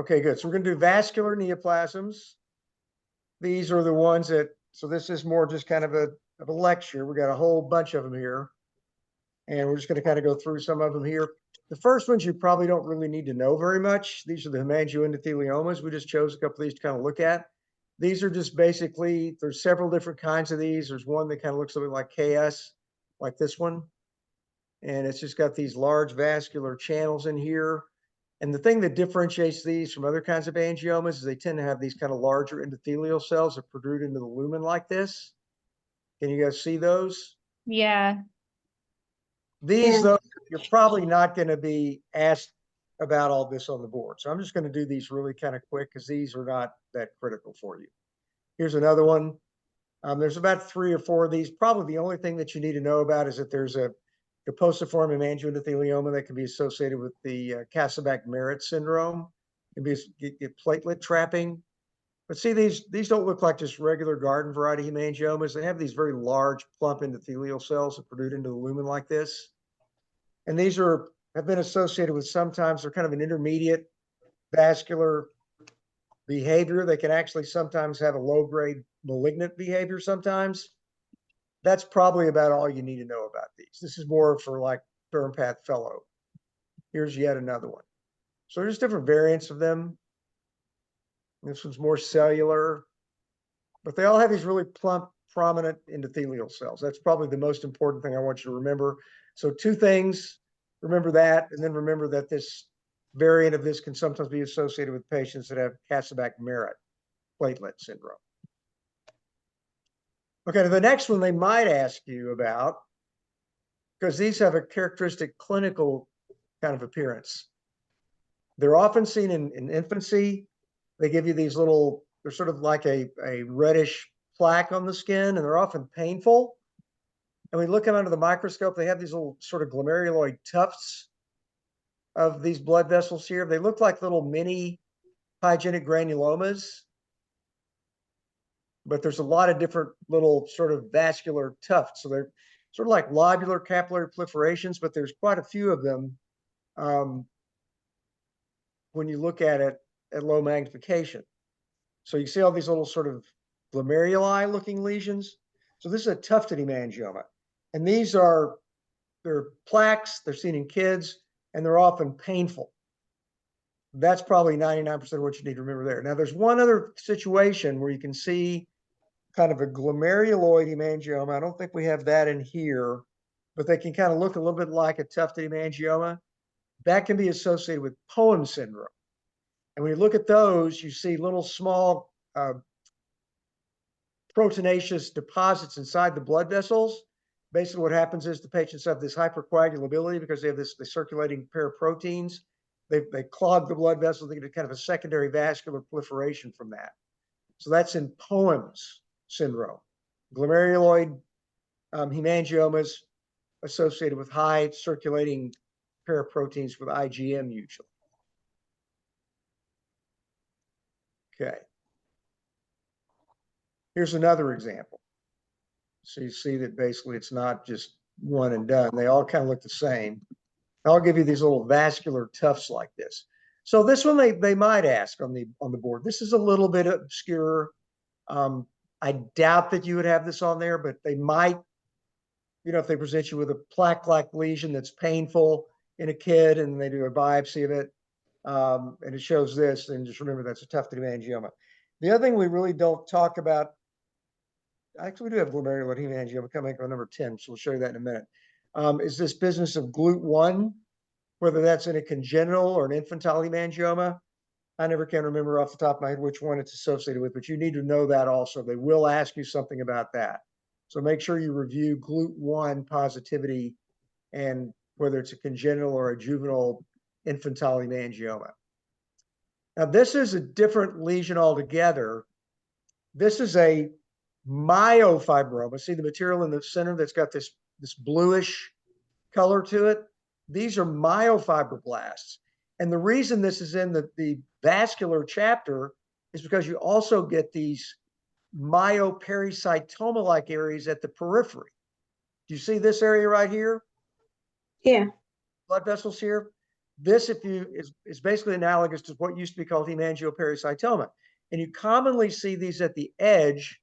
Okay, good. So we're going to do vascular neoplasms. These are the ones that, so this is more just kind of a lecture. We got a whole bunch of them here. And we're just going to kind of go through some of them here. The first ones you probably don't really need to know very much. These are the hemangioendotheliomas. We just chose a couple of these to kind of look at. These are just basically, there's several different kinds of these. There's one that kind of looks a little like HES, like this one. And it's just got these large vascular channels in here. And the thing that differentiates these from other kinds of angiomas is they tend to have these kind of larger endothelial cells that protrude into the lumen like this. Can you guys see those? Yeah. These, though, you're probably not going to be asked about all this on the board. So I'm just going to do these really kind of quick because these are not that critical for you. Here's another one. There's about 3 or 4 of these. Probably the only thing that you need to know about is that there's a caposiform hemangioendothelioma that can be associated with the Kasabach-Merritt syndrome. It can be get platelet trapping. But see, these don't look like just regular garden variety hemangiomas. They have these very large, plump endothelial cells that protrude into the lumen like this. And these have been associated with, sometimes they're kind of an intermediate vascular behavior. They can actually sometimes have a low-grade malignant behavior sometimes. That's probably about all you need to know about these. This is more for like Dermpath fellow. Here's yet another one. So there's different variants of them. This one's more cellular, but they all have these really plump, prominent endothelial cells. That's probably the most important thing I want you to remember. So 2 things, remember that, and then remember that this variant of this can sometimes be associated with patients that have Kasabach-Merritt platelet syndrome. Okay, the next one they might ask you about, because these have a characteristic clinical kind of appearance. They're often seen in infancy. They give you these little, they're sort of like a reddish plaque on the skin, and they're often painful. And we look them under the microscope, they have these little sort of glomeruloid tufts of these blood vessels here. They look like little mini pyogenic granulomas, but there's a lot of different little sort of vascular tufts. So they're sort of like lobular capillary proliferations, but there's quite a few of them when you look at it at low magnification. So you see all these little sort of glomeruli looking lesions. So this is a tufted hemangioma. And they're plaques, they're seen in kids, and they're often painful. That's probably 99% of what you need to remember there. Now, there's one other situation where you can see kind of a glomeruloid hemangioma. I don't think we have that in here, but they can kind of look a little bit like a tufted hemangioma. That can be associated with Poem syndrome. And when you look at those, you see little small proteinaceous deposits inside the blood vessels. Basically, what happens is the patients have this hypercoagulability because they have the circulating paraproteins. They clog the blood vessels. They get kind of a secondary vascular proliferation from that. So that's in Poems syndrome. Glomeruloid hemangiomas associated with high circulating paraproteins with IgM usually. Okay. Here's another example. So you see that basically it's not just one and done. They all kind of look the same. I'll give you these little vascular tufts like this. So this one they might ask on the board. This is a little bit obscure. I doubt that you would have this on there, but they might, if they present you with a plaque-like lesion that's painful in a kid and they do a biopsy of it, and it shows this, then just remember that's a tufted hemangioma. The other thing we really don't talk about, actually we do have glomerular hemangioma coming on number 10, so we'll show you that in a minute, is this business of GLUT1, whether that's in a congenital or an infantile hemangioma. I never can remember off the top of my head which one it's associated with, but you need to know that also. They will ask you something about that. So make sure you review GLUT1 positivity and whether it's a congenital or a juvenile infantile hemangioma. Now, this is a different lesion altogether. This is a myofibroma. See the material in the center that's got this bluish color to it? These are myofibroblasts. And the reason this is in the vascular chapter is because you also get these myopericytoma-like areas at the periphery. Do you see this area right here? Yeah. Blood vessels here. This, is basically analogous to what used to be called hemangiopericytoma. And you commonly see these at the edge,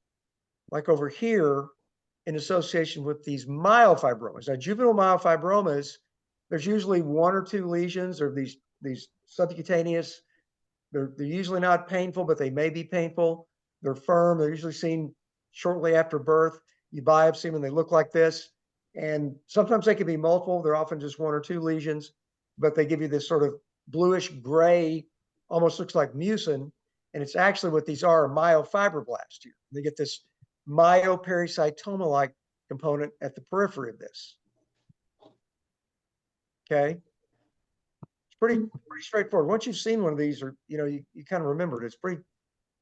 like over here, in association with these myofibromas. Now, juvenile myofibromas, there's usually one or two lesions, or these subcutaneous. They're usually not painful, but they may be painful. They're firm. They're usually seen shortly after birth. You biopsy them and they look like this. And sometimes they can be multiple. They're often just one or two lesions, but they give you this sort of bluish gray, almost looks like mucin. And it's actually what these are, myofibroblasts here. They get this myopericytoma-like component at the periphery of this. Okay. It's pretty straightforward. Once you've seen one of these, or you kind of remember it. It's pretty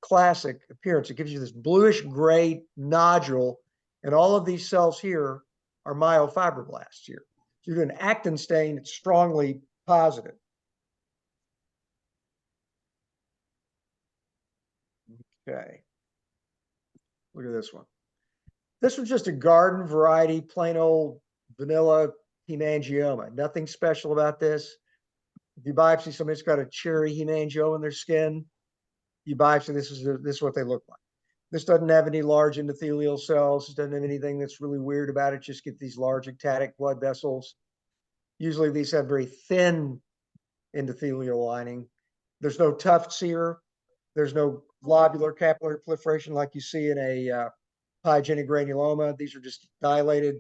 classic appearance. It gives you this bluish gray nodule, and all of these cells here are myofibroblasts here. So you do an actin stain, it's strongly positive. Okay. Look at this one. This was just a garden variety, plain old vanilla hemangioma. Nothing special about this. If you biopsy somebody who's got a cherry hemangioma in their skin, you biopsy, this is what they look like. This doesn't have any large endothelial cells. It doesn't have anything that's really weird about it. Just get these large ectatic blood vessels. Usually these have very thin endothelial lining. There's no tufts here. There's no globular capillary proliferation like you see in a pyogenic granuloma. These are just dilated,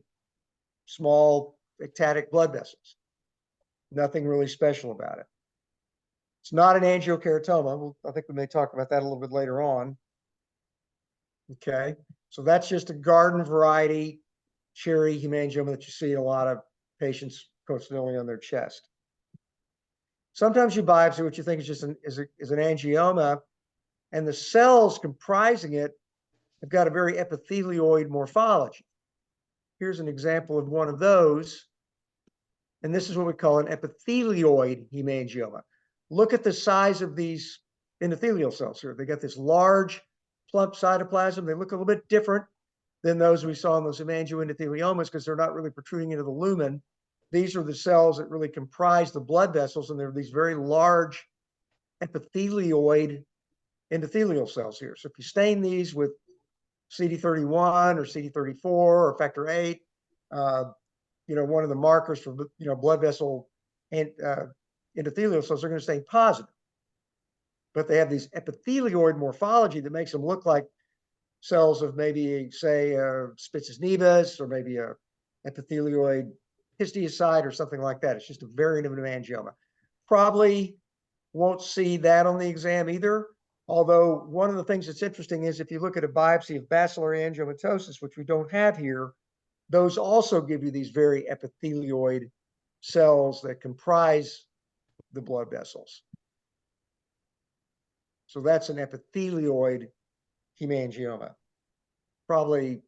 small ectatic blood vessels. Nothing really special about it. It's not an angiokeratoma. I think we may talk about that a little bit later on. Okay, so that's just a garden variety cherry hemangioma that you see in a lot of patients coincidentally on their chest. Sometimes you biopsy what you think is just an angioma, and the cells comprising it have got a very epithelioid morphology. Here's an example of one of those, and this is what we call an epithelioid hemangioma. Look at the size of these endothelial cells here. They got this large plump cytoplasm. They look a little bit different than those we saw in those hemangioendotheliomas because they're not really protruding into the lumen. These are the cells that really comprise the blood vessels, and they're these very large epithelioid endothelial cells here. So if you stain these with CD31 or CD34 or factor VIII, one of the markers for blood vessel and endothelial cells are going to stain positive. But they have these epithelioid morphology that makes them look like cells of maybe, say, Spitz's nevus or maybe a epithelioid histiocyte or something like that. It's just a variant of an hemangioma. Probably won't see that on the exam either. Although one of the things that's interesting is if you look at a biopsy of bacillary angiomatosis, which we don't have here, those also give you these very epithelioid cells that comprise the blood vessels. So that's an epithelioid hemangioma. Probably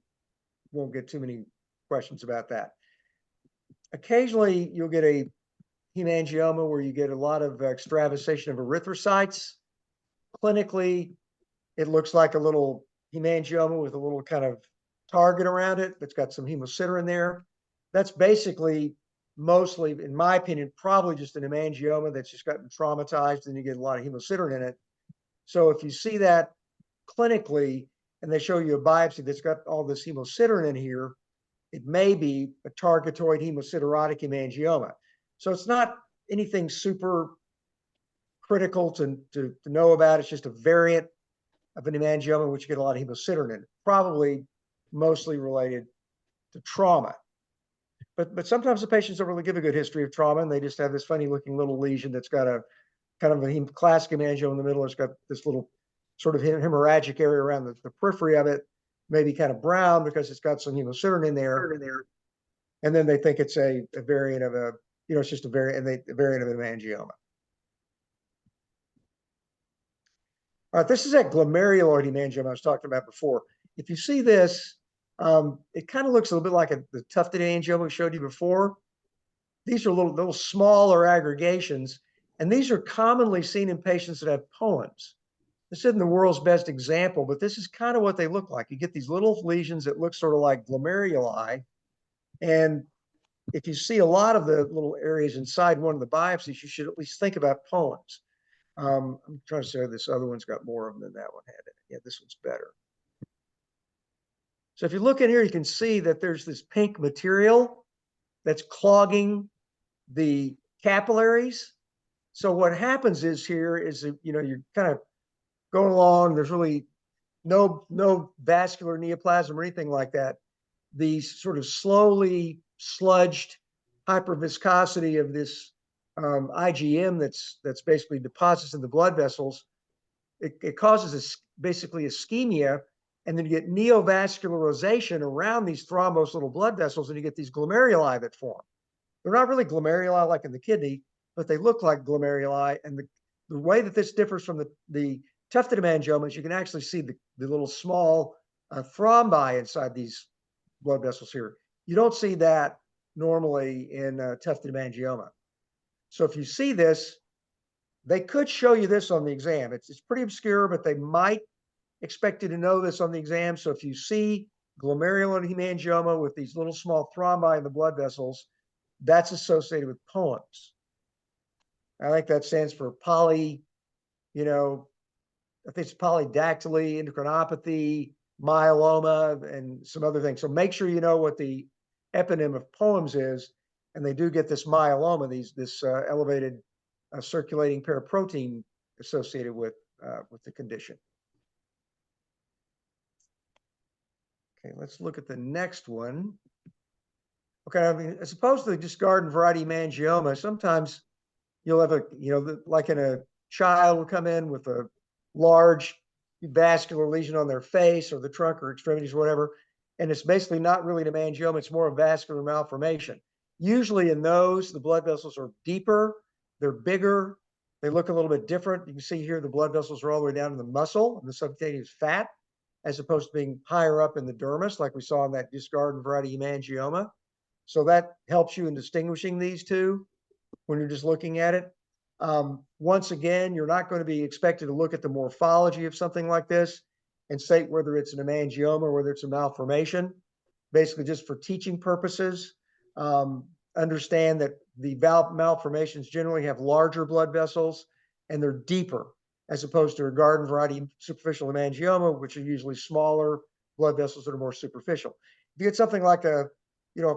won't get too many questions about that. Occasionally, you'll get a hemangioma where you get a lot of extravasation of erythrocytes. Clinically, it looks like a little hemangioma with a little kind of target around it that's got some hemosiderin there. That's basically mostly, in my opinion, probably just an hemangioma that's just gotten traumatized and you get a lot of hemosiderin in it. So if you see that clinically and they show you a biopsy that's got all this hemosiderin in here, it may be a targetoid hemosiderotic hemangioma. So it's not anything super critical to know about. It's just a variant of an hemangioma in which you get a lot of hemosiderin in it, probably mostly related to trauma. But sometimes the patients don't really give a good history of trauma, and they just have this funny looking little lesion that's got a kind of a classic hemangioma in the middle. It's got this little sort of hemorrhagic area around the periphery of it, maybe kind of brown because it's got some hemosiderin in there. And then they think it's a variant of it's just a variant of an hemangioma. All right, this is that glomeruloid hemangioma I was talking about before. If you see this, it kind of looks a little bit like the tufted angioma we showed you before. These are little smaller aggregations, and these are commonly seen in patients that have poems. This isn't the world's best example, but this is kind of what they look like. You get these little lesions that look sort of like glomeruli, and if you see a lot of the little areas inside one of the biopsies, you should at least think about poems. I'm trying to say this other one's got more of them than that one had. Yeah, this one's better. So if you look in here, you can see that there's this pink material that's clogging the capillaries. So what happens is here is, you're kind of going along. There's really no vascular neoplasm or anything like that. These sort of slowly sludged hyperviscosity of this IgM that's basically deposits in the blood vessels. It causes basically ischemia, and then you get neovascularization around these thrombosed little blood vessels, and you get these glomeruli that form. They're not really glomeruli like in the kidney, but they look like glomeruli. And the way that this differs from the tufted hemangiomas, you can actually see the little small thrombi inside these blood vessels here. You don't see that normally in tufted hemangioma. So if you see this, they could show you this on the exam. It's pretty obscure, but they might expect you to know this on the exam. So if you see glomerular hemangioma with these little small thrombi in the blood vessels, that's associated with poems. I think that stands for I think it's polydactyly, endocrinopathy, myeloma, and some other things. So make sure you know what the eponym of poems is. And they do get this myeloma, this elevated circulating paraprotein associated with the condition. Okay, let's look at the next one. Okay, I mean, as opposed to just garden variety hemangioma, sometimes you'll have like in a child will come in with a large vascular lesion on their face or the trunk or extremities or whatever, and it's basically not really an hemangioma, it's more a vascular malformation. Usually in those, the blood vessels are deeper, they're bigger, they look a little bit different. You can see here the blood vessels are all the way down to the muscle and the subcutaneous fat, as opposed to being higher up in the dermis, like we saw in that just garden variety hemangioma. So that helps you in distinguishing these two when you're just looking at it. Once again, you're not going to be expected to look at the morphology of something like this and state whether it's an hemangioma or whether it's a malformation. Basically, just for teaching purposes, understand that the malformations generally have larger blood vessels and they're deeper, as opposed to a garden variety superficial hemangioma, which are usually smaller blood vessels that are more superficial. If you get something like a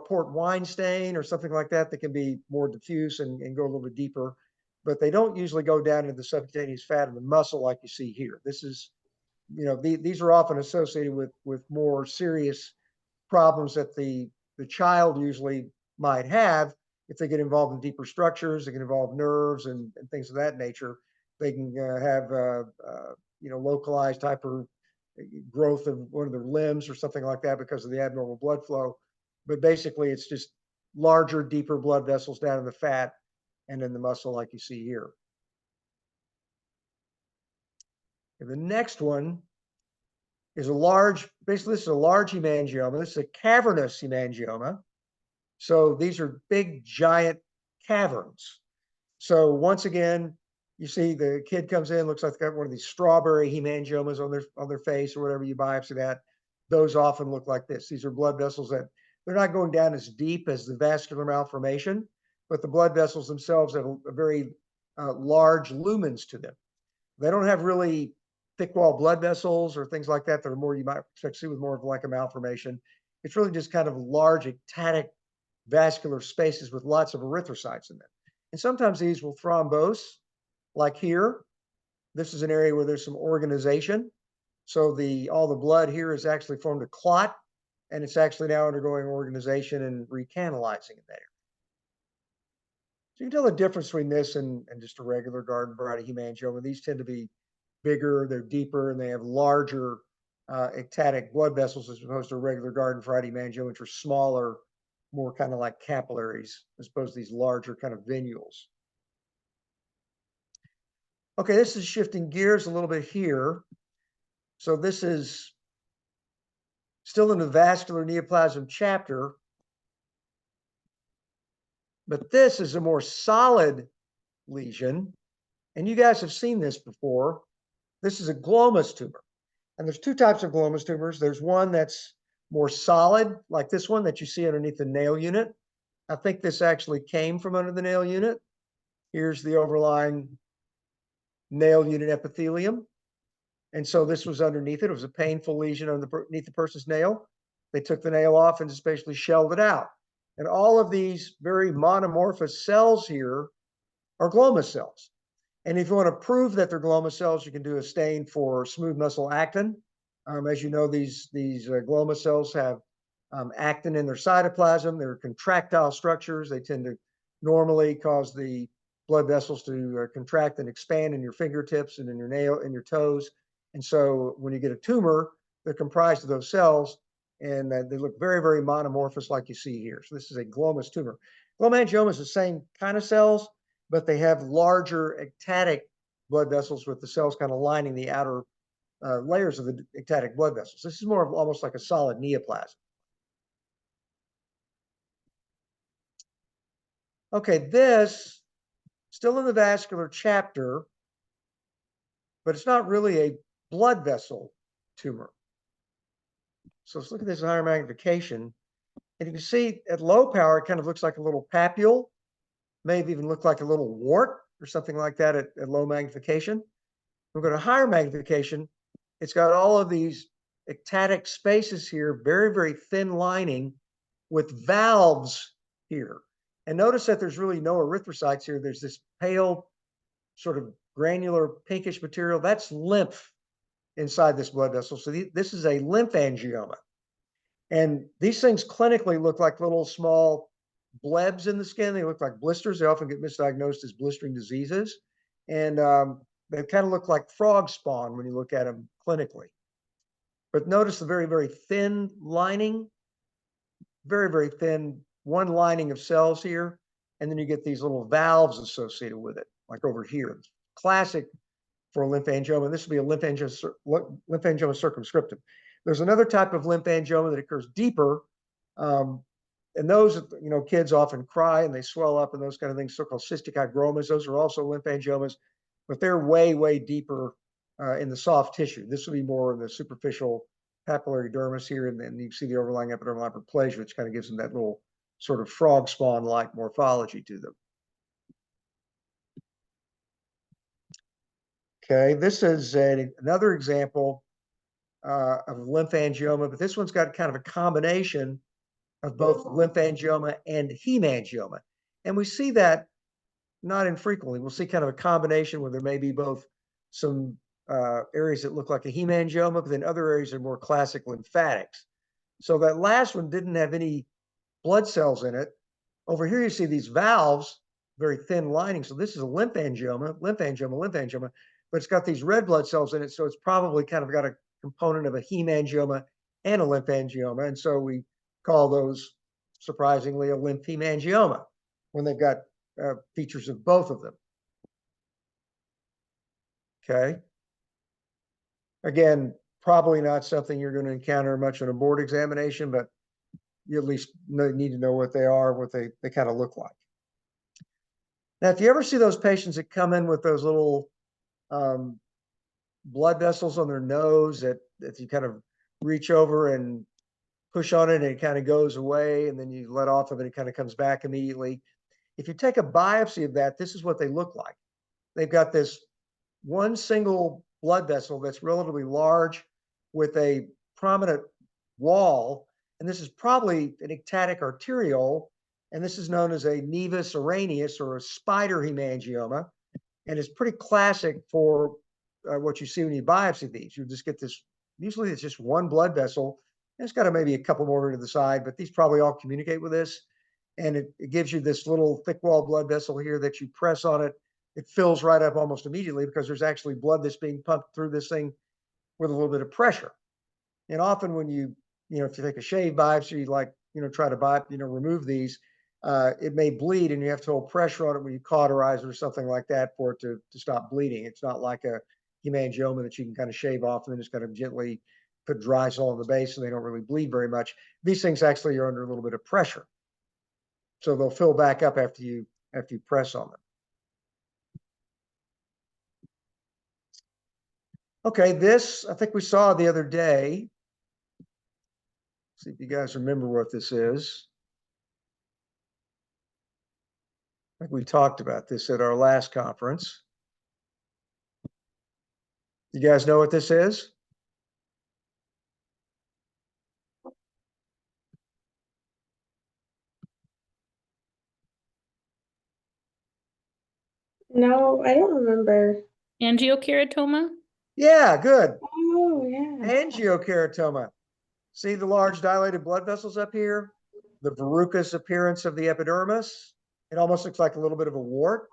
port wine stain or something like that, that can be more diffuse and go a little bit deeper, but they don't usually go down into the subcutaneous fat and the muscle like you see here. This is, these are often associated with more serious problems that the child usually might have if they get involved in deeper structures. They can involve nerves and things of that nature. They can have localized hyper growth of one of their limbs or something like that because of the abnormal blood flow. But basically, it's just larger, deeper blood vessels down in the fat and in the muscle like you see here. And the next one is basically this is a large hemangioma. This is a cavernous hemangioma. So these are big, giant caverns. So once again, you see the kid comes in, looks like they've got one of these strawberry hemangiomas on their face or whatever you biopsy that. Those often look like this. These are blood vessels that they're not going down as deep as the vascular malformation, but the blood vessels themselves have a very large lumens to them. They don't have really thick wall blood vessels or things like that that are more, you might expect to see with more of like a malformation. It's really just kind of large ectatic vascular spaces with lots of erythrocytes in them. And sometimes these will thrombose, like here. This is an area where there's some organization. So all the blood here is actually formed a clot, and it's actually now undergoing organization and recanalizing in there. So you can tell the difference between this and just a regular garden variety hemangioma. These tend to be bigger, they're deeper, and they have larger ectatic blood vessels as opposed to regular garden variety hemangioma, which are smaller, more kind of like capillaries, as opposed to these larger kind of venules. Okay, this is shifting gears a little bit here. So this is still in the vascular neoplasm chapter, but this is a more solid lesion. And you guys have seen this before. This is a glomus tumor. And there's two types of glomus tumors. There's one that's more solid, like this one that you see underneath the nail unit. I think this actually came from under the nail unit. Here's the overlying nail unit epithelium. And so this was underneath it. It was a painful lesion underneath the person's nail. They took the nail off and just basically shelled it out. And all of these very monomorphous cells here are gloma cells. And if you want to prove that they're gloma cells, you can do a stain for smooth muscle actin. As you know, these gloma cells have actin in their cytoplasm. They're contractile structures. They tend to normally cause the blood vessels to contract and expand in your fingertips and in your nail and your toes. And so when you get a tumor, they're comprised of those cells, and they look very, very monomorphous like you see here. So this is a glomus tumor. Glomangioma is the same kind of cells, but they have larger ectatic blood vessels with the cells kind of lining the outer layers of the ectatic blood vessels. This is more of almost like a solid neoplasm. Okay, this still in the vascular chapter, but it's not really a blood vessel tumor. So let's look at this higher magnification. And you can see at low power, it kind of looks like a little papule, maybe even look like a little wart or something like that at low magnification. We're going to higher magnification. It's got all of these ectatic spaces here, very, very thin lining with valves here. And notice that there's really no erythrocytes here. There's this pale, sort of granular pinkish material. That's lymph inside this blood vessel. So this is a lymphangioma. And these things clinically look like little small blebs in the skin. They look like blisters. They often get misdiagnosed as blistering diseases. And they kind of look like frog spawn when you look at them clinically. But notice the very, very thin lining, very, very thin, one lining of cells here. And then you get these little valves associated with it, like over here. Classic for a lymphangioma. This would be a lymphangioma circumscriptum. There's another type of lymphangioma that occurs deeper. And those, you know, kids often cry and they swell up and those kind of things, so-called cystic hygromas. Those are also lymphangiomas, but they're way, way deeper in the soft tissue. This would be more in the superficial papillary dermis here, and then you see the overlying epidermal hyperplasia, which kind of gives them that little sort of frog spawn-like morphology to them. Okay, this is another example of lymphangioma, but this one's got kind of a combination of both lymphangioma and hemangioma. And we see that not infrequently. We'll see kind of a combination where there may be both some areas that look like a hemangioma, but then other areas are more classic lymphatics. So that last one didn't have any blood cells in it. Over here, you see these valves, very thin lining. So this is a lymphangioma, but it's got these red blood cells in it. So it's probably kind of got a component of a hemangioma and a lymphangioma. And so we call those, surprisingly, a lymphemangioma when they've got features of both of them. Okay. Again, probably not something you're going to encounter much on a board examination, but you at least need to know what they are, what they kind of look like. Now, if you ever see those patients that come in with those little blood vessels on their nose that you kind of reach over and push on it and it kind of goes away, and then you let off of it, it kind of comes back immediately. If you take a biopsy of that, this is what they look like. They've got this one single blood vessel that's relatively large with a prominent wall, and this is probably an ectatic arteriole, and this is known as a nevus araneus or a spider hemangioma, and it's pretty classic for what you see when you biopsy these. You just get this, usually it's just one blood vessel, and it's got maybe a couple more to the side, but these probably all communicate with this, and it gives you this little thick wall blood vessel here that you press on it. It fills right up almost immediately because there's actually blood that's being pumped through this thing with a little bit of pressure. And often when if you take a shave biopsy, like, try to remove these, it may bleed and you have to hold pressure on it when you cauterize it or something like that for it to stop bleeding. It's not like a hemangioma that you can kind of shave off and then just kind of gently put dry salt on the base and they don't really bleed very much. These things actually are under a little bit of pressure. So they'll fill back up after you press on them. Okay, this I think we saw the other day. See if you guys remember what this is. think we talked about this at our last conference. You guys know what this is? No, I don't remember. Angiokeratoma? Yeah, good. Oh, yeah. Angiokeratoma. See the large dilated blood vessels up here? The verrucous appearance of the epidermis. It almost looks like a little bit of a wart.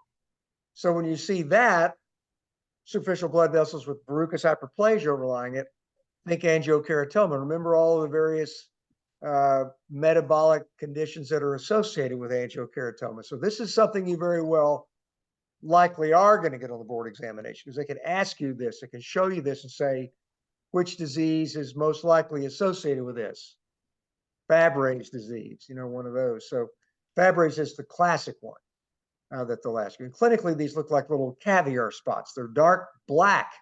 So when you see that, superficial blood vessels with verrucous hyperplasia overlying it, think angiokeratoma. Remember all of the various metabolic conditions that are associated with angiokeratoma. So this is something you very well likely are going to get on the board examination, because they can ask you this, they can show you this and say, which disease is most likely associated with this? Fabry's disease, one of those. So Fabry's is the classic one that they'll ask you. And clinically, these look like little caviar spots. They're dark black.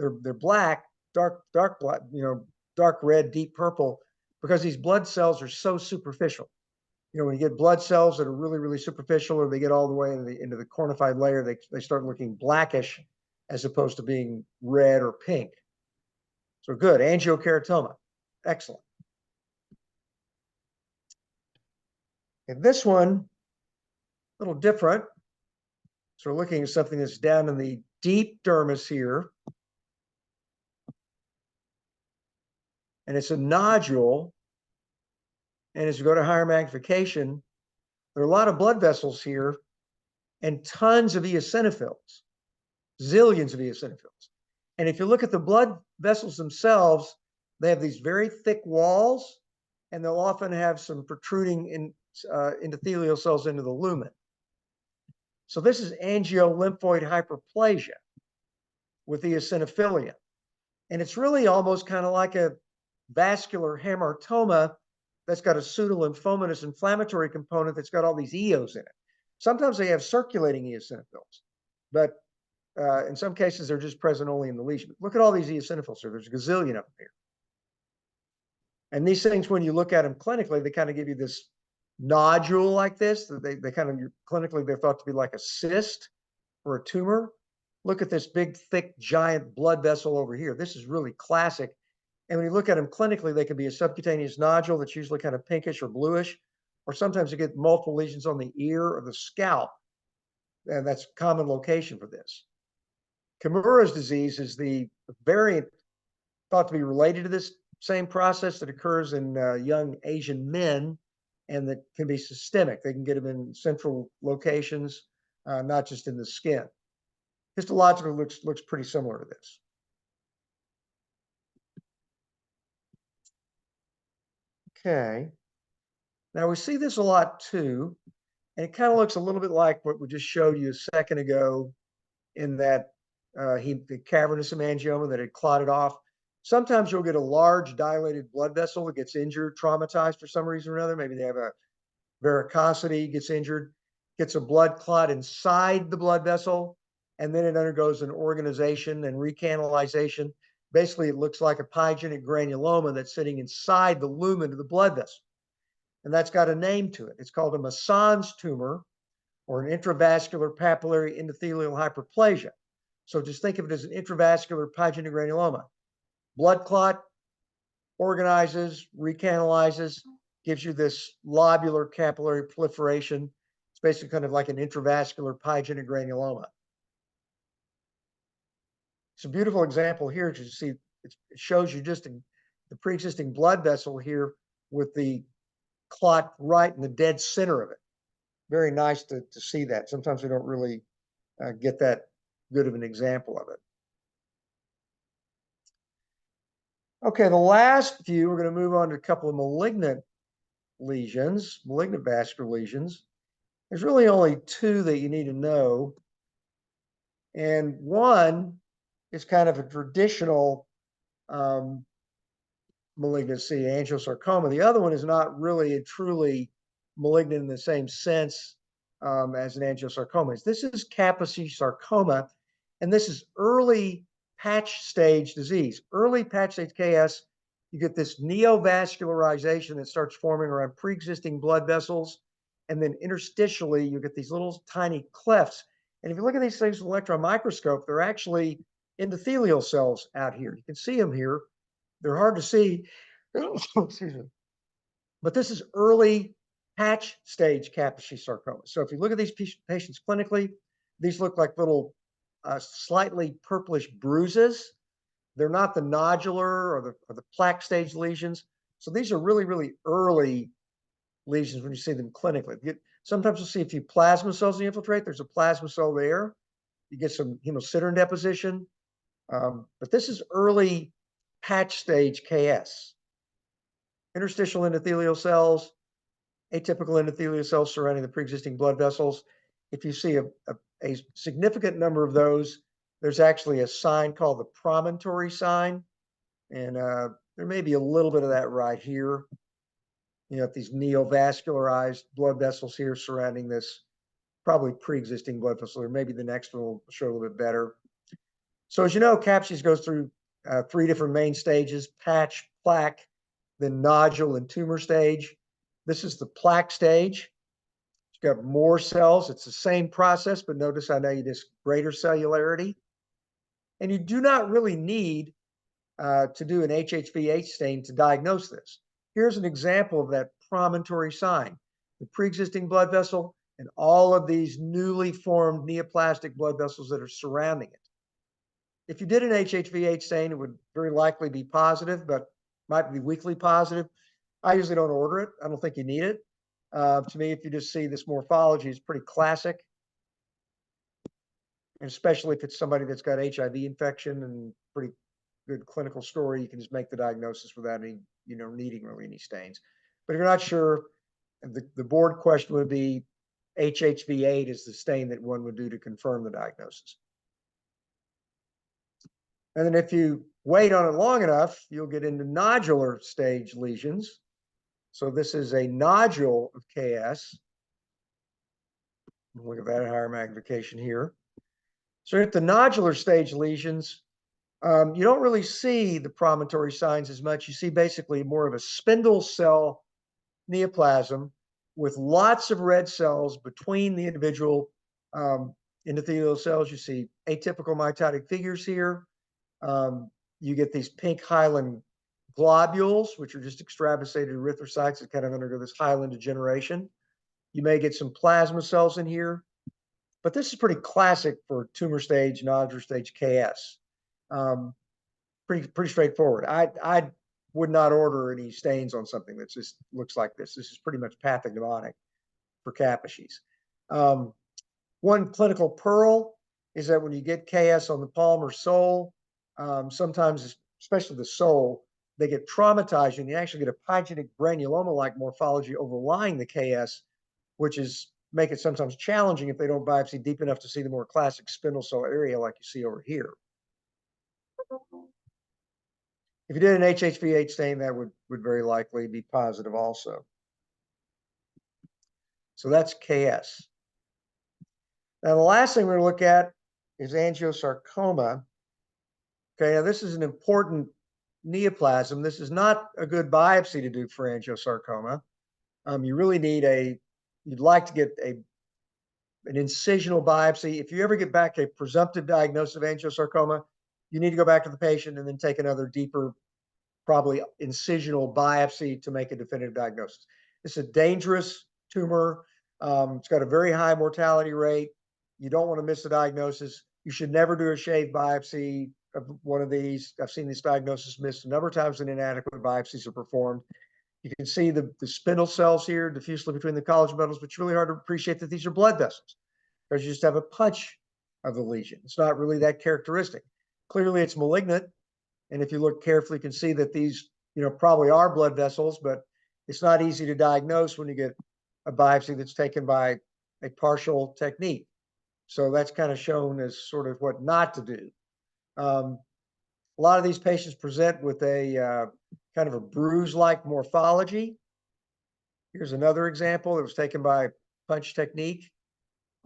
They're black, dark black, dark red, deep purple, because these blood cells are so superficial. When you get blood cells that are really, really superficial, or they get all the way into the cornified layer, they start looking blackish as opposed to being red or pink. So good, angiokeratoma, excellent. And this one, a little different. So we're looking at something that's down in the deep dermis here. And it's a nodule. And as you go to higher magnification, there are a lot of blood vessels here and tons of eosinophils, zillions of eosinophils. And if you look at the blood vessels themselves, they have these very thick walls, and they'll often have some protruding endothelial cells into the lumen. So this is angiolymphoid hyperplasia with eosinophilia. And it's really almost kind of like a vascular hamartoma that's got a pseudolymphomatous inflammatory component that's got all these eos in it. Sometimes they have circulating eosinophils, but in some cases they're just present only in the lesion. Look at all these eosinophils here. There's a gazillion of them here. And these things, when you look at them clinically, they kind of give you this nodule like this. They kind of, clinically, they're thought to be like a cyst or a tumor. Look at this big, thick, giant blood vessel over here. This is really classic. And when you look at them clinically, they can be a subcutaneous nodule that's usually kind of pinkish or bluish, or sometimes you get multiple lesions on the ear or the scalp. And that's a common location for this. Kimura's disease is the variant thought to be related to this same process that occurs in young Asian men, and that can be systemic. They can get them in central locations, not just in the skin. Histologically looks pretty similar to this. Okay. Now we see this a lot too, and it kind of looks a little bit like what we just showed you a second ago, in that the cavernous hemangioma that had clotted off. Sometimes you'll get a large dilated blood vessel that gets injured, traumatized for some reason or another. Maybe they have a varicosity, gets injured, gets a blood clot inside the blood vessel, and then it undergoes an organization and recanalization. Basically, it looks like a pyogenic granuloma that's sitting inside the lumen of the blood vessel. And that's got a name to it. It's called a Masson's tumor, or an intravascular papillary endothelial hyperplasia. So just think of it as an intravascular pyogenic granuloma. Blood clot organizes, recanalizes, gives you this lobular capillary proliferation. It's basically kind of like an intravascular pyogenic granuloma. It's a beautiful example here. You see, it shows you just the pre-existing blood vessel here with the clot right in the dead center of it. Very nice to see that. Sometimes we don't really get that good of an example of it. Okay, the last few, we're going to move on to a couple of malignant lesions, malignant vascular lesions. There's really only two that you need to know. And one is kind of a traditional malignancy, angiosarcoma. The other one is not really a truly malignant in the same sense as an angiosarcoma. This is Kaposi sarcoma, and this is early patch stage disease. Early patch stage KS, you get this neovascularization that starts forming around pre-existing blood vessels, and then interstitially, you get these little tiny clefts. And if you look at these things with an electron microscope, they're actually endothelial cells out here. You can see them here. They're hard to see. Excuse me. But this is early patch stage Kaposi sarcoma. So if you look at these patients clinically, these look like little slightly purplish bruises. They're not the nodular or the plaque stage lesions. So these are really, really early lesions when you see them clinically. Sometimes you'll see a few plasma cells infiltrate. There's a plasma cell there. You get some hemosiderin deposition. But this is early patch stage KS. Interstitial endothelial cells, atypical endothelial cells surrounding the pre-existing blood vessels. If you see a significant number of those, there's actually a sign called the promontory sign. And there may be a little bit of that right here. You know, these neovascularized blood vessels here surrounding this probably pre-existing blood vessel, or maybe the next one will show a little bit better. So as you know, Kaposi goes through 3 different main stages: patch, plaque, then nodule and tumor stage. This is the plaque stage. It's got more cells. It's the same process, but notice I know you just greater cellularity. And you do not really need to do an HHV-H stain to diagnose this. Here's an example of that promontory sign: the pre-existing blood vessel and all of these newly formed neoplastic blood vessels that are surrounding it. If you did an HHV-H stain, it would very likely be positive, but might be weakly positive. I usually don't order it. I don't think you need it. To me, if you just see this morphology, it's pretty classic. And especially if it's somebody that's got HIV infection and pretty good clinical story, you can just make the diagnosis without any, needing really any stains. But if you're not sure, the board question would be HHV-8 is the stain that one would do to confirm the diagnosis. And then if you wait on it long enough, you'll get into nodular stage lesions. So this is a nodule of KS. Look at that at higher magnification here. So at the nodular stage lesions, you don't really see the promontory signs as much. You see basically more of a spindle cell neoplasm with lots of red cells between the individual endothelial cells. You see atypical mitotic figures here. You get these pink hyaline globules, which are just extravasated erythrocytes that kind of undergo this hyaline degeneration. You may get some plasma cells in here, but this is pretty classic for tumor stage, nodular stage KS. Pretty straightforward. I would not order any stains on something that just looks like this. This is pretty much pathognomonic for Kaposi's. One clinical pearl is that when you get KS on the palm or sole, sometimes, especially the sole, they get traumatized and you actually get a pyogenic granuloma-like morphology overlying the KS, which is make it sometimes challenging if they don't biopsy deep enough to see the more classic spindle cell area like you see over here. If you did an HHV-H stain, that would very likely be positive also. So that's KS. Now, the last thing we're going to look at is angiosarcoma. Okay, now this is an important neoplasm. This is not a good biopsy to do for angiosarcoma. You really need you'd like to get an incisional biopsy. If you ever get back a presumptive diagnosis of angiosarcoma, you need to go back to the patient and then take another deeper, probably incisional biopsy to make a definitive diagnosis. It's a dangerous tumor. It's got a very high mortality rate. You don't want to miss a diagnosis. You should never do a shave biopsy of one of these. I've seen this diagnosis missed a number of times when inadequate biopsies are performed. You can see the spindle cells here diffusely between the collagen bundles, but it's really hard to appreciate that these are blood vessels because you just have a punch of the lesion. It's not really that characteristic. Clearly, it's malignant. And if you look carefully, you can see that these, probably are blood vessels, but it's not easy to diagnose when you get a biopsy that's taken by a partial technique. So that's kind of shown as sort of what not to do. A lot of these patients present with a kind of a bruise-like morphology. Here's another example that was taken by punch technique.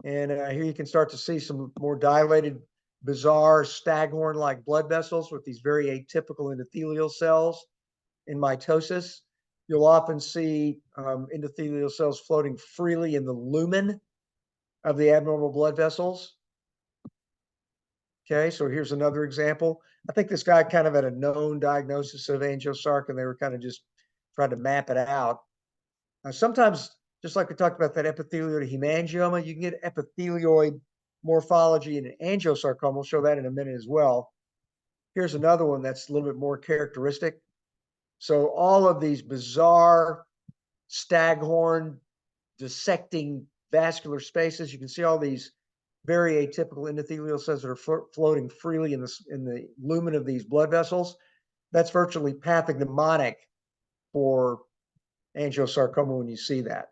And here you can start to see some more dilated, bizarre staghorn-like blood vessels with these very atypical endothelial cells in mitosis. you'll often see endothelial cells floating freely in the lumen of the abnormal blood vessels. Okay, so here's another example. I think this guy kind of had a known diagnosis of angiosarc, and they were kind of just trying to map it out. Sometimes, just like we talked about that epithelioid hemangioma, you can get epithelioid morphology in an angiosarcoma. We'll show that in a minute as well. Here's another one that's a little bit more characteristic. So all of these bizarre staghorn dissecting vascular spaces, you can see all these very atypical endothelial cells that are floating freely in the lumen of these blood vessels. That's virtually pathognomonic for angiosarcoma when you see that.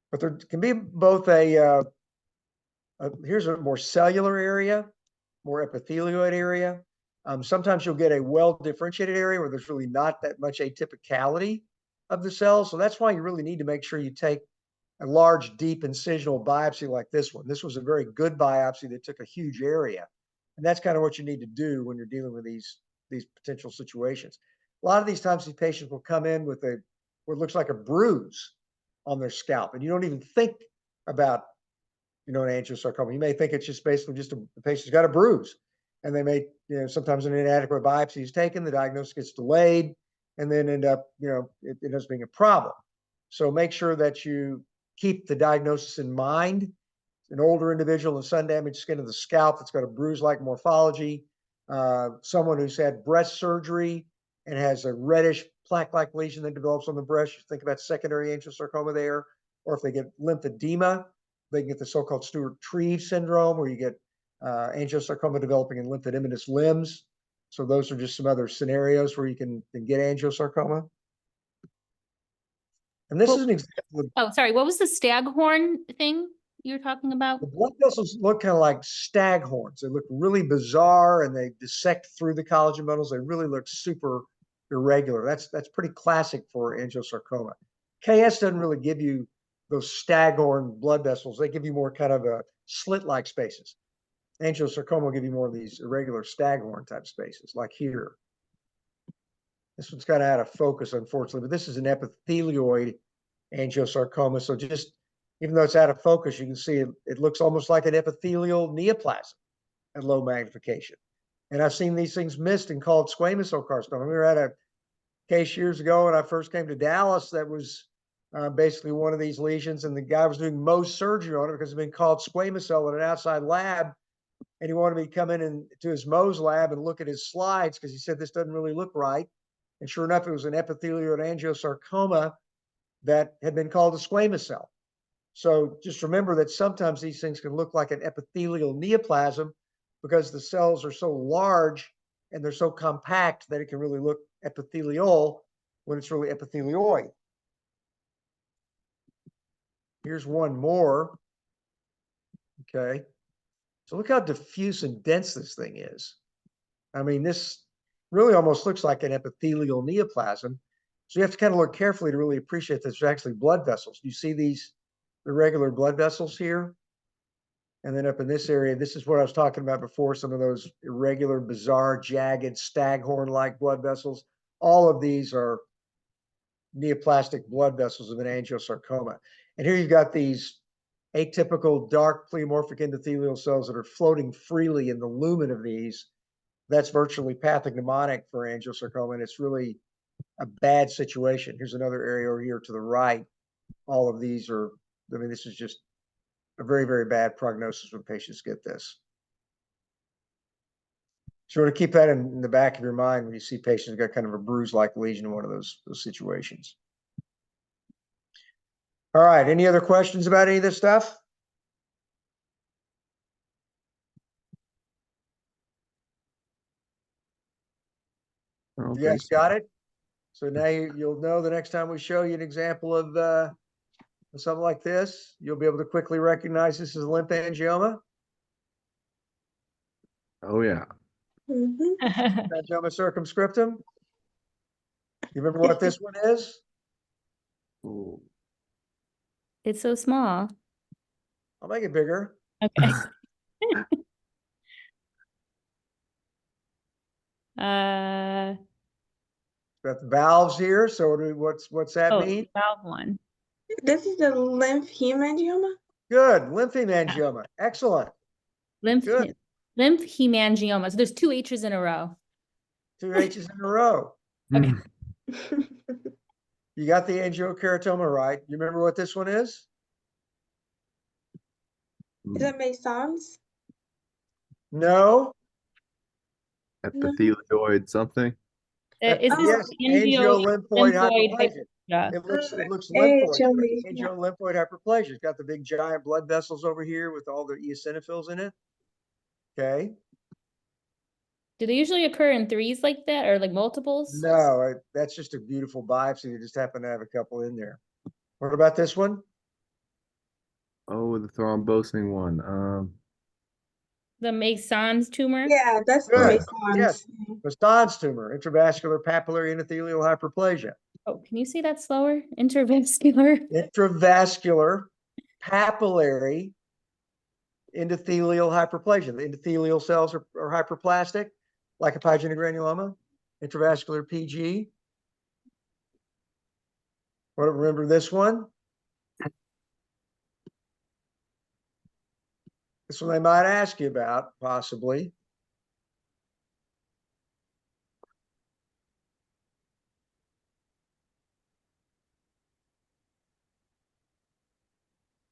But there can be both here's a more cellular area, more epithelioid area. Sometimes you'll get a well-differentiated area where there's really not that much atypicality of the cells. So that's why you really need to make sure you take a large, deep incisional biopsy like this one. This was a very good biopsy that took a huge area. And that's kind of what you need to do when you're dealing with these potential situations. A lot of these times, these patients will come in with what looks like a bruise on their scalp, and you don't even think about, an angiosarcoma. You may think it's just basically just the patient's got a bruise, and they may, sometimes an inadequate biopsy is taken, the diagnosis gets delayed, and then end up, it ends up being a problem. So make sure that you keep the diagnosis in mind. An older individual with sun damaged skin of the scalp that's got a bruise-like morphology, someone who's had breast surgery and has a reddish plaque-like lesion that develops on the breast, you think about secondary angiosarcoma there, or if they get lymphedema, they can get the so-called Stewart-Treves syndrome, where you get angiosarcoma developing in lymphoedematous limbs. So those are just some other scenarios where you can get angiosarcoma. And this is an example of, Oh, sorry. What was the staghorn thing you were talking about? the blood vessels look kind of like staghorns. They look really bizarre, and they dissect through the collagen bundles. They really look super irregular. That's pretty classic for angiosarcoma. KS doesn't really give you those staghorn blood vessels. They give you more kind of a slit-like spaces. Angiosarcoma will give you more of these irregular staghorn type spaces, like here. This one's kind of out of focus, unfortunately, but this is an epithelioid angiosarcoma. So just, even though it's out of focus, you can see it looks almost like an epithelial neoplasm at low magnification. And I've seen these things missed and called squamous cell carcinoma. We were at a case years ago when I first came to Dallas that was basically one of these lesions, and the guy was doing Mohs surgery on it because it had been called squamous cell in an outside lab, and he wanted me to come in to his Mohs lab and look at his slides because he said this doesn't really look right. And sure enough, it was an epithelioid angiosarcoma that had been called a squamous cell. So just remember that sometimes these things can look like an epithelial neoplasm because the cells are so large and they're so compact that it can really look epithelial when it's really epithelioid. Here's one more. Okay. So look how diffuse and dense this thing is. I mean, this really almost looks like an epithelial neoplasm. So you have to kind of look carefully to really appreciate that there's actually blood vessels. You see these irregular blood vessels here? And then up in this area, this is what I was talking about before, some of those irregular, bizarre, jagged, staghorn-like blood vessels. All of these are neoplastic blood vessels of an angiosarcoma. And here you've got these atypical dark pleomorphic endothelial cells that are floating freely in the lumen of these. That's virtually pathognomonic for angiosarcoma, and it's really a bad situation. Here's another area over here to the right. All of these are, I mean, this is just a very, very bad prognosis when patients get this. So you want to keep that in the back of your mind when you see patients got kind of a bruise-like lesion in one of those situations. All right, any other questions about any of this stuff? You guys got it? So now you'll know the next time we show you an example of something like this, you'll be able to quickly recognize this as lymphangioma. Oh yeah. Lymphangioma circumscriptum. You remember what this one is? Ooh. It's so small. I'll make it bigger. Okay. Uh, Got the valves here. So what's that Oh, mean? valve one. This is the lymph hemangioma? Good. Lymphemangioma. Excellent. Lymph, Good. lymph hemangioma. So there's two H's in a row. 2 H's in a row. Okay. You got the angiokeratoma right. You remember what this one is? Is that Mason's? No. Epithelioid something. Is this Yes, angio angiolymphoid lymphoid hyperplasia. hyperplasia? It looks Hey, lymphoid. show Right? me. Angiolymphoid hyperplasia. It's got the big giant blood vessels over here with all the eosinophils in it. Okay. Do they usually occur in threes like that or like multiples? No, that's just a beautiful biopsy. You just happen to have a couple in there. What about this one? Oh, the thrombosing one. The Mason's tumor? Yeah, that's the Good. Mason's. Yes. Mason's tumor, intravascular papillary endothelial hyperplasia. Oh, can you say that slower? Intravascular? Intravascular papillary endothelial hyperplasia. The endothelial cells are hyperplastic, like a pyogenic intravascular PG. Remember this one? This one they might ask you about, possibly.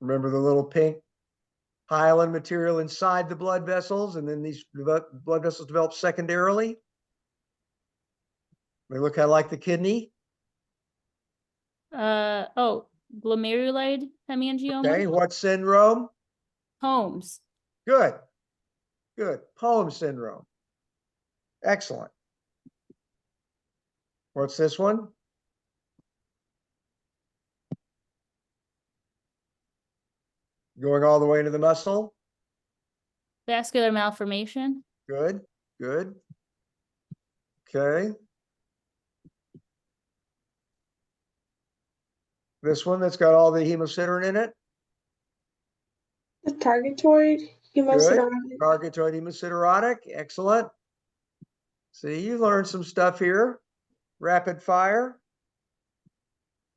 Remember the little pink hyaline material inside the blood vessels, and then these blood vessels develop secondarily? They look kind of like the kidney. Oh, glomeruloid hemangioma? Okay, what syndrome? Holmes. Good. Good. Poem syndrome. Excellent. What's this one? Going all the way into the muscle. Vascular malformation? Good. Good. Okay. This one that's got all the hemosiderin in it. The targetoid Good. hemosiderotic. Targetoid hemosiderotic. Excellent. See, you learned some stuff here. Rapid fire.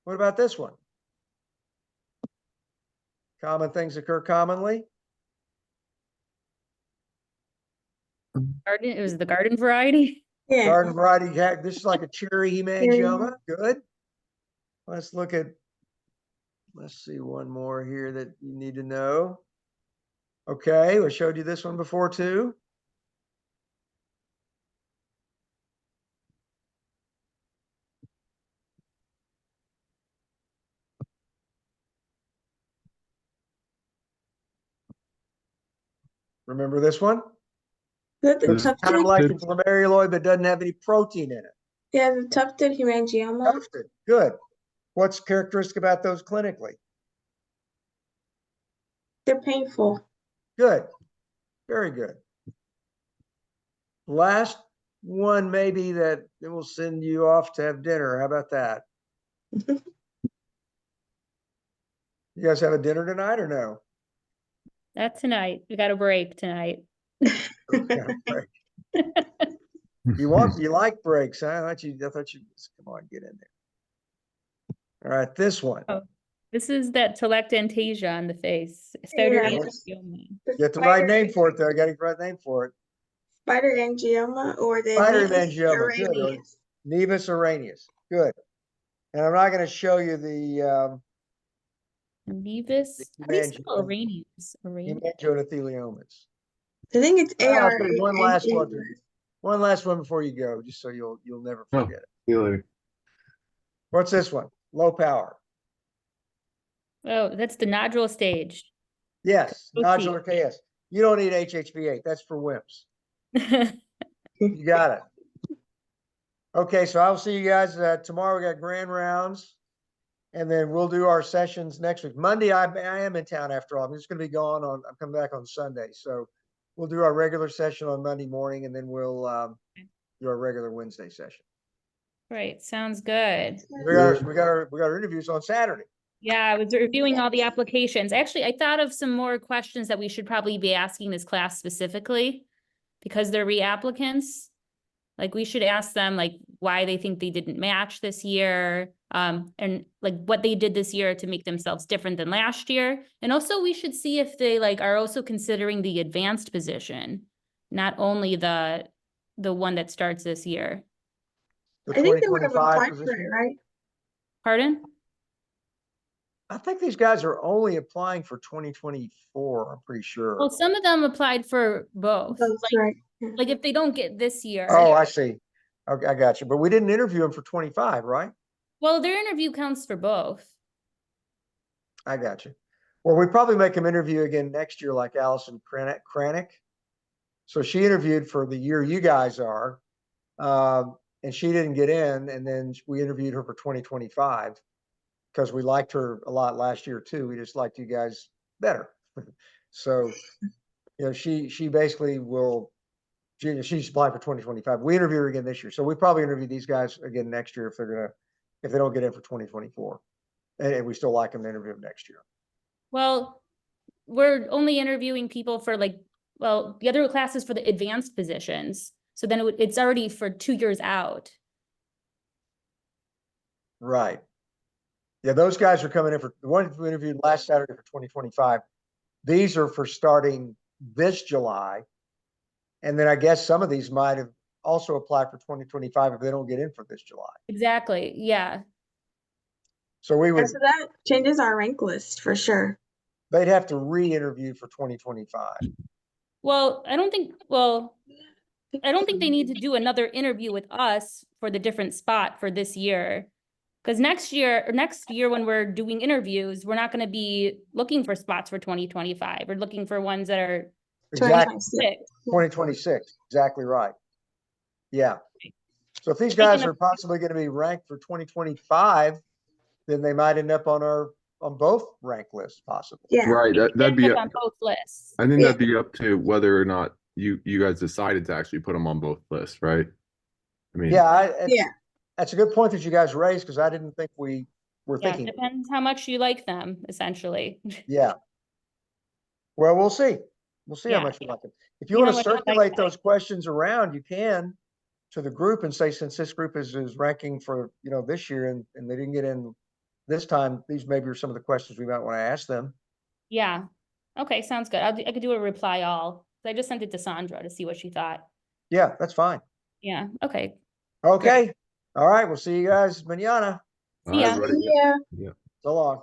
What about this one? Common things occur commonly. Garden, it was the garden variety? Yeah. Garden variety. This is like a cherry hemangioma. Good. Let's see one more here that you need to know. Okay, we showed you this one before too. Remember this one? Is that the This- Kind of tufted? like the glomeruloid, but doesn't have any protein in it. Yeah, the tufted hemangioma. Tufted. Good. What's characteristic about those clinically? They're painful. Good. Very good. Last one, maybe that will send you off to have dinner. How about that? You guys have a dinner tonight or no? Not tonight. We got a break tonight. Yeah, break. You like breaks, huh? I thought you just come on, get in there. All right, this one. Oh, this is that telangiectasia on the face. Yeah. Scleroderma. Get the right name for it, though. I got the right name for it. Spider angioma or the Spider nevus angioma. Good. araneus. Nevus araneus. Good. And I'm not going to show you the Nevus. How do you spell hemangioma. Arrhenius? Hemangioendothelioma. I think it's AR. One last one. One last one before you go, just so you'll never Oh. forget it. See you later. What's this one? Low power. Oh, that's the nodule stage. Yes, Okay. nodular KS. You don't need HHV8. That's for wimps. You got it. Okay, so I'll see you guys tomorrow. We got grand rounds, and then we'll do our sessions next week. Monday, I am in town after all. I'm just going to be gone on. I'm coming back on Sunday, so we'll do our regular session on Monday morning, and then we'll do our regular Wednesday session. Right, sounds good. We got our interviews on Saturday. Yeah, I was reviewing all the applications. Actually, I thought of some more questions that we should probably be asking this class specifically because they're reapplicants. Like we should ask them like why they think they didn't match this year, and like what they did this year to make themselves different than last year. And also we should see if they like are also considering the advanced position, not only the one that starts this year. The I think they would have 2025 applied for it, position. right? Pardon? I think these guys are only applying for 2024, I'm pretty sure. Well, some of them applied for both. That's right. Yeah. Like if they don't get this year. Oh, I see. Okay, I got you. But we didn't interview them for 25, right? Well, their interview counts for both. I got you. Well, we probably make them interview again next year, like Allison Kranick. So she interviewed for the year you guys are, and she didn't get in. And then we interviewed her for 2025 because we liked her a lot last year too. We just liked you guys better. So, you know, she basically will. She's applied for 2025. We interview her again this year. So we probably interview these guys again next year if they don't get in for 2024. And we still like them to interview them next year. Well, we're only interviewing people for like, well, the other classes for the advanced positions. So then it's already for 2 years out. Right. Yeah, those guys are coming in for the ones we interviewed last Saturday for 2025. These are for starting this July. And then I guess some of these might have also applied for 2025 if they don't get in for this July. Exactly. Yeah. So we Yeah, would, so that changes our rank list for sure. they'd have to re-interview for 2025. Well, I don't think they need to do another interview with us for the different spot for this year. Because next year when we're doing interviews, we're not going to be looking for spots for 2025. We're looking for ones that are Exactly. 2026. 2026. Exactly right. Yeah. So if these guys are possibly going to be ranked for 2025, then they might end up on both rank lists possibly. Yeah. Right, that'd be, on both lists. I think Yeah. that'd be up to whether or not you guys decided to actually put them on both lists, right? I mean, Yeah. Yeah. That's a good point that you guys raised because I didn't think we were Yeah, thinking. depends how much you like them, essentially. Yeah. Well, we'll see. We'll see how Yeah. much we like them. If See you want how to much you like circulate them. those questions around, you can to the group and say, since this group is ranking for, this year and they didn't get in this time, these maybe are some of the questions we might want to ask them. Yeah. Okay, sounds good. I could do a reply all. I just sent it to Sandra to see what she thought. Yeah, that's fine. Yeah. Okay. Okay. All right. We'll see you guys mañana. all See ya. right, buddy. Yeah. Yeah. So long.